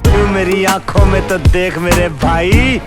तू मेरी आंखों में तो देख मेरे भाई।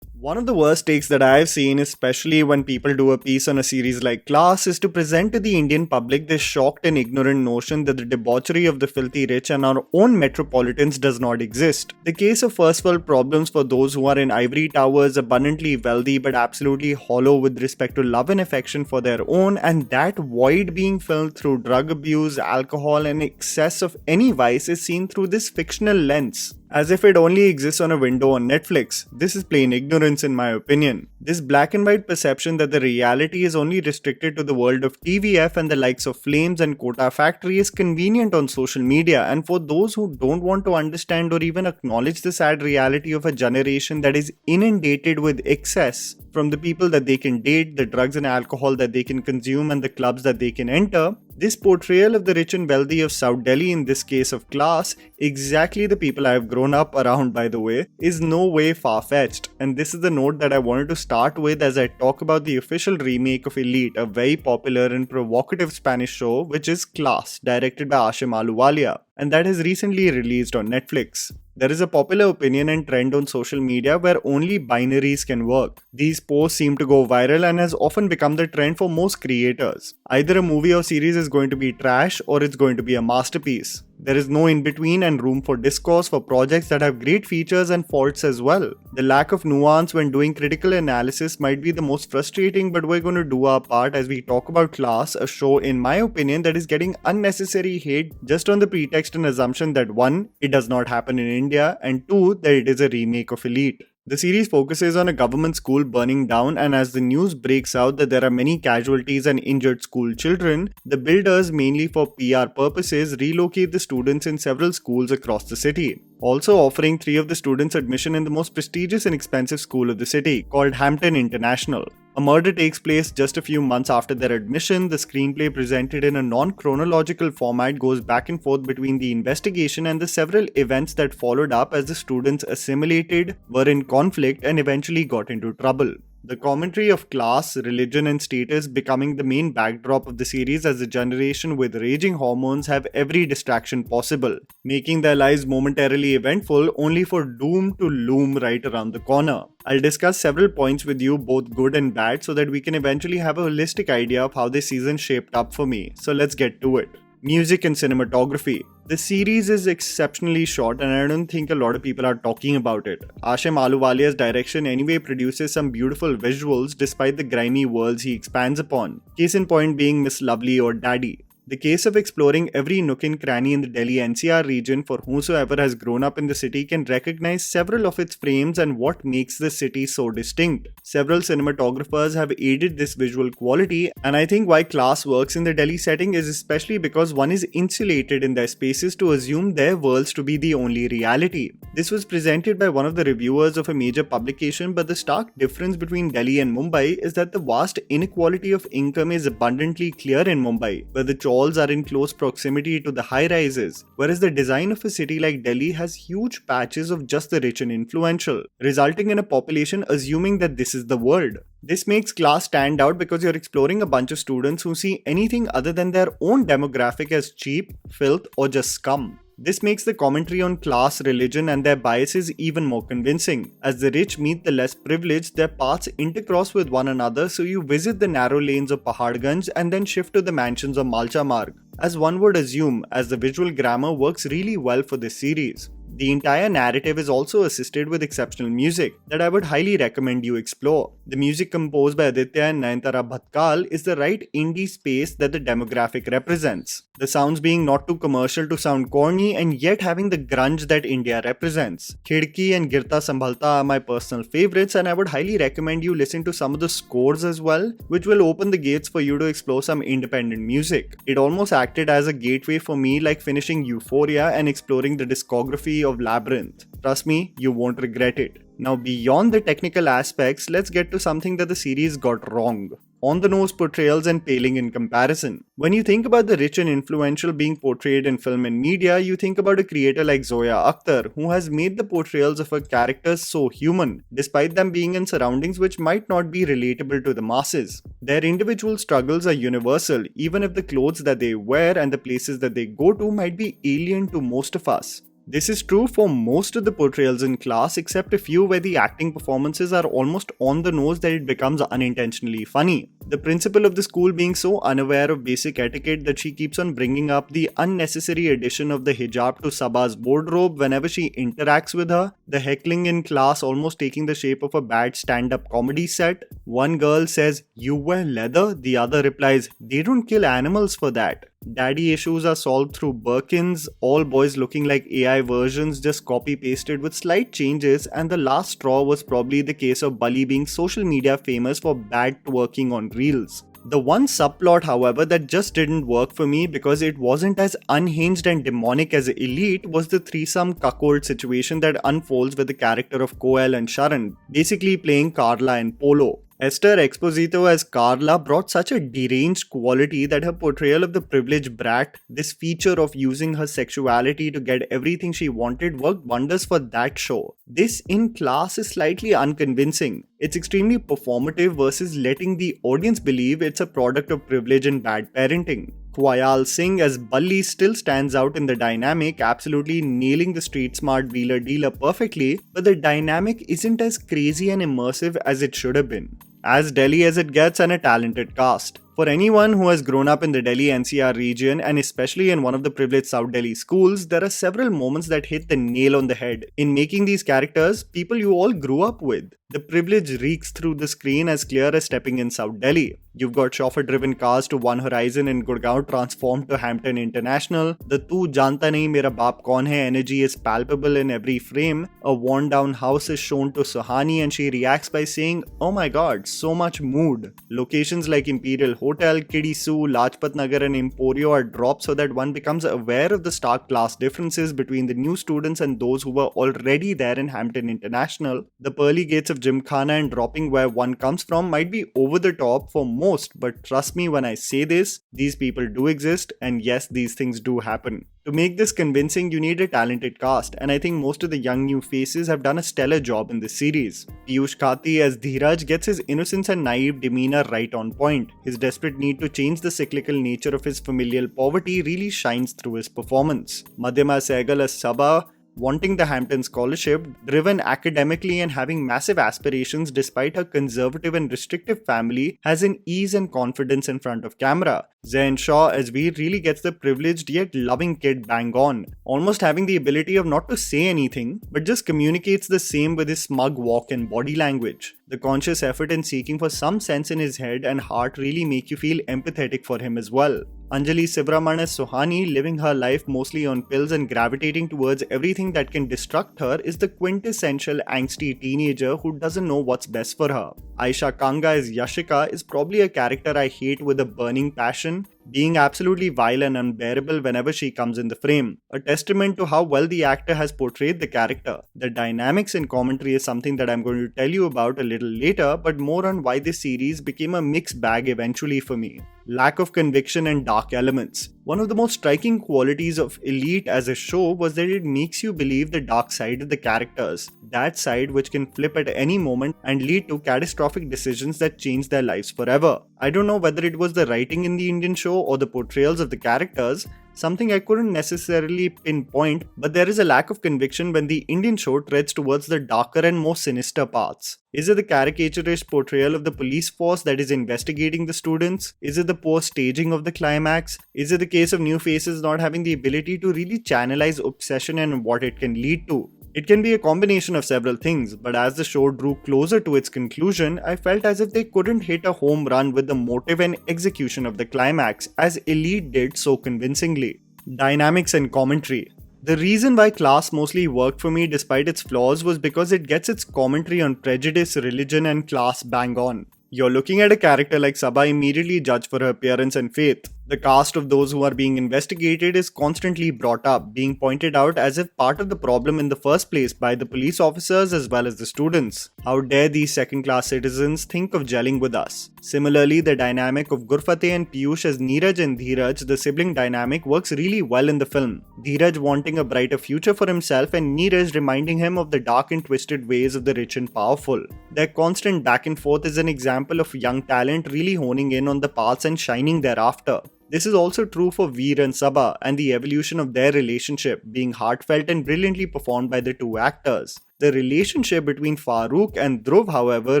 One of the worst takes that I've seen, especially when people do a piece on a series like Class, is to present to the Indian public this shocked and ignorant notion that the debauchery of the filthy rich and our own metropolitans does not exist. The case of first world problems for those who are in ivory towers, abundantly wealthy but absolutely hollow with respect to love and affection for their own, and that void being filled through drug abuse, alcohol, and excess of any vice is seen through this fictional lens, as if it only exists on a window on Netflix. This is plain ignorance in my opinion. This black and white perception that the reality is only restricted to the world of TVF and the likes of Flames and Kota Factory is convenient on social media, and for those who don't want to understand or even acknowledge the sad reality of a generation that is inundated with excess, from the people that they can date, the drugs and alcohol that they can consume, and the clubs that they can enter, this portrayal of the rich and wealthy of South Delhi, in this case of Class, exactly the people I have grown up around by the way, is no way far-fetched. And this is the note that I wanted to start with as I talk about the official remake of Elite, a very popular and provocative Spanish show which is Class, directed by Ashim Ahluwalia, and that has recently released on Netflix. There is a popular opinion and trend on social media where only binaries can work. These posts seem to go viral and has often become the trend for most creators. Either a movie or series is going to be trash or it's going to be a masterpiece. There is no in-between and room for discourse for projects that have great features and faults as well. The lack of nuance when doing critical analysis might be the most frustrating, but we're going to do our part as we talk about Class, a show in my opinion that is getting unnecessary hate just on the pretext and assumption that 1. It does not happen in India, and 2. That it is a remake of Elite. The series focuses on a government school burning down, and as the news breaks out that there are many casualties and injured school children, the builders, mainly for PR purposes, relocate the students in several schools across the city, also offering 3 of the students admission in the most prestigious and expensive school of the city, called Hampton International. A murder takes place just a few months after their admission. The screenplay, presented in a non-chronological format, goes back and forth between the investigation and the several events that followed up as the students assimilated, were in conflict, and eventually got into trouble. The commentary of class, religion, and status becoming the main backdrop of the series as a generation with raging hormones have every distraction possible, making their lives momentarily eventful only for doom to loom right around the corner. I'll discuss several points with you, both good and bad, so that we can eventually have a holistic idea of how this season shaped up for me. So let's get to it. Music and cinematography. The series is exceptionally short and I don't think a lot of people are talking about it. Ashim Ahluwalia's direction anyway produces some beautiful visuals despite the grimy worlds he expands upon. Case in point being Miss Lovely or Daddy. The case of exploring every nook and cranny in the Delhi NCR region for whosoever has grown up in the city can recognize several of its frames and what makes the city so distinct. Several cinematographers have aided this visual quality, and I think why Class works in the Delhi setting is especially because one is insulated in their spaces to assume their worlds to be the only reality. This was presented by one of the reviewers of a major publication, but the stark difference between Delhi and Mumbai is that the vast inequality of income is abundantly clear in Mumbai, where the malls are in close proximity to the high-rises, whereas the design of a city like Delhi has huge patches of just the rich and influential, resulting in a population assuming that this is the world. This makes Class stand out because you're exploring a bunch of students who see anything other than their own demographic as cheap, filth, or just scum. This makes the commentary on class, religion, and their biases even more convincing. As the rich meet the less privileged, their paths intercross with one another, so you visit the narrow lanes of Paharganj and then shift to the mansions of Malcha Marg, as one would assume, as the visual grammar works really well for this series. The entire narrative is also assisted with exceptional music that I would highly recommend you explore. The music composed by Aditya and Nayantara Bhatkal is the right indie space that the demographic represents. The sounds being not too commercial to sound corny and yet having the grunge that India represents. Khidki and Girta Sambhalta are my personal favorites, and I would highly recommend you listen to some of the scores as well, which will open the gates for you to explore some independent music. It almost acted as a gateway for me, like finishing Euphoria and exploring the discography of Labyrinth. Trust me, you won't regret it. Now, beyond the technical aspects, let's get to something that the series got wrong. on-the-nose portrayals and paling in comparison. When you think about the rich and influential being portrayed in film and media, you think about a creator like Zoya Akhtar, who has made the portrayals of her characters so human, despite them being in surroundings which might not be relatable to the masses. Their individual struggles are universal, even if the clothes that they wear and the places that they go to might be alien to most of us. This is true for most of the portrayals in Class, except a few where the acting performances are almost on the nose that it becomes unintentionally funny. The principal of the school being so unaware of basic etiquette that she keeps on bringing up the unnecessary addition of the hijab to Saba's wardrobe whenever she interacts with her, the heckling in Class almost taking the shape of a bad stand-up comedy set. One girl says, "You wear leather?" The other replies, "They don't kill animals for that." Daddy issues are solved through Birkins, all boys looking like AI versions just copy-pasted with slight changes, and the last straw was probably the case of Bully being social media famous for bad twerking on reels. The one subplot, however, that just didn't work for me because it wasn't as unhinged and demonic as Elite was the threesome cuckold situation that unfolds with the character of Koel and Sharan, basically playing Carla and Polo. Esther Exposito as Carla brought such a deranged quality that her portrayal of the privileged brat, this feature of using her sexuality to get everything she wanted, worked wonders for that show. This in Class is slightly unconvincing. It's extremely performative versus letting the audience believe it's a product of privilege and bad parenting. Khwayal Singh as Bully still stands out in the dynamic, absolutely nailing the street smart wheeler-dealer perfectly, but the dynamic isn't as crazy and immersive as it should have been. As Delhi as it gets and a talented cast. For anyone who has grown up in the Delhi NCR region and especially in one of the privileged South Delhi schools, there are several moments that hit the nail on the head in making these characters people you all grew up with. The privilege reeks through the screen as clear as stepping in South Delhi. You've got chauffeur-driven cars to One Horizon in Gurgaon transformed to Hampton International. The "tu janta nahi mera baap kaun hai" energy is palpable in every frame. A worn-down house is shown to Suhani and she reacts by saying, "Oh my god, so much mood." Locations like Imperial Hotel, Kiddy Zoo, Lajpat Nagar and Emporio are dropped so that one becomes aware of the stark class differences between the new students and those who were already there in Hampton International. The pearly gates of Gymkhana and dropping where one comes from might be over the top for most, but trust me when I say this, these people do exist, and yes, these things do happen. To make this convincing, you need a talented cast, and I think most of the young new faces have done a stellar job in this series. Piyush Kati as Dheeraj gets his innocence and naive demeanor right on point. His desperate need to change the cyclical nature of his familial poverty really shines through his performance. Madhyama Sehgal as Sabha, wanting the Hampton Scholarship, driven academically and having massive aspirations despite her conservative and restrictive family, has an ease and confidence in front of camera. Zain Shaw as Veer really gets the privileged yet loving kid bang on, almost having the ability of not to say anything, but just communicates the same with his smug walk and body language. The conscious effort in seeking for some sense in his head and heart really make you feel empathetic for him as well. Anjali Sivaraman as Suhani, living her life mostly on pills and gravitating towards everything that can destruct her, is the quintessential angsty teenager who doesn't know what's best for her. Aisha Kanga as Yashika is probably a character I hate with a burning passion, being absolutely vile and unbearable whenever she comes in the frame, a testament to how well the actor has portrayed the character. The dynamics and commentary is something that I'm going to tell you about a little later, but more on why this series became a mixed bag eventually for me. Lack of conviction and dark elements. One of the most striking qualities of Elite as a show was that it makes you believe the dark side of the characters, that side which can flip at any moment and lead to catastrophic decisions that change their lives forever. I don't know whether it was the writing in the Indian show or the portrayals of the characters, something I couldn't necessarily pinpoint, but there is a lack of conviction when the Indian show treads towards the darker and more sinister paths. Is it the caricaturist portrayal of the police force that is investigating the students? Is it the poor staging of the climax? Is it the case of new faces not having the ability to really channelize obsession and what it can lead to? It can be a combination of several things, but as the show drew closer to its conclusion, I felt as if they couldn't hit a home run with the motive and execution of the climax, as Elite did so convincingly. Dynamics and commentary. The reason why Class mostly worked for me despite its flaws was because it gets its commentary on prejudice, religion and class bang on. You're looking at a character like Sabha immediately judged for her appearance and faith. The caste of those who are being investigated is constantly brought up, being pointed out as if part of the problem in the first place by the police officers as well as the students. How dare these second-class citizens think of gelling with us? Similarly, the dynamic of Gurfateh and Piyush as Neeraj and Dheeraj, the sibling dynamic, works really well in the film. Dheeraj wanting a brighter future for himself and Neeraj reminding him of the dark and twisted ways of the rich and powerful. Their constant back and forth is an example of young talent really honing in on the paths and shining thereafter. This is also true for Veer and Sabha and the evolution of their relationship being heartfelt and brilliantly performed by the two actors. The relationship between Farooq and Dhruv, however,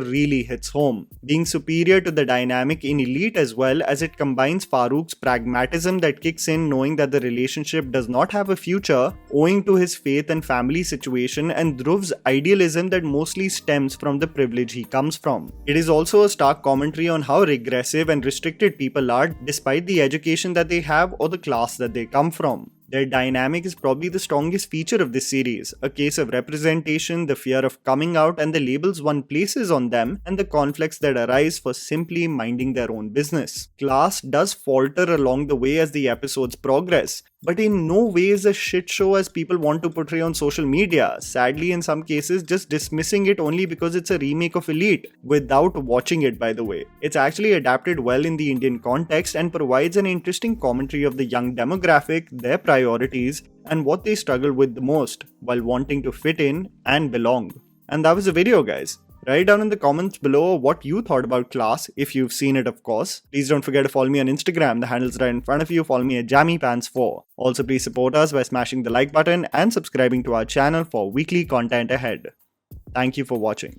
really hits home, being superior to the dynamic in Elite as well as it combines Farooq's pragmatism that kicks in knowing that the relationship does not have a future owing to his faith and family situation, and Dhruv's idealism that mostly stems from the privilege he comes from. It is also a stark commentary on how regressive and restricted people are despite the education that they have or the class that they come from. Their dynamic is probably the strongest feature of this series, a case of representation, the fear of coming out and the labels one places on them, and the conflicts that arise for simply minding their own business. Class does falter along the way as the episodes progress, but in no way is a shit show as people want to portray on social media, sadly in some cases just dismissing it only because it's a remake of Elite, without watching it by the way. It's actually adapted well in the Indian context and provides an interesting commentary of the young demographic, their priorities, and what they struggle with the most, while wanting to fit in and belong. And that was the video, guys. Write down in the comments below what you thought about Class, if you've seen it of course. Please don't forget to follow me on Instagram, the handle's right in front of you. Follow me at JammyPants4. Also please support us by smashing the like button and subscribing to our channel for weekly content ahead. Thank you for watching.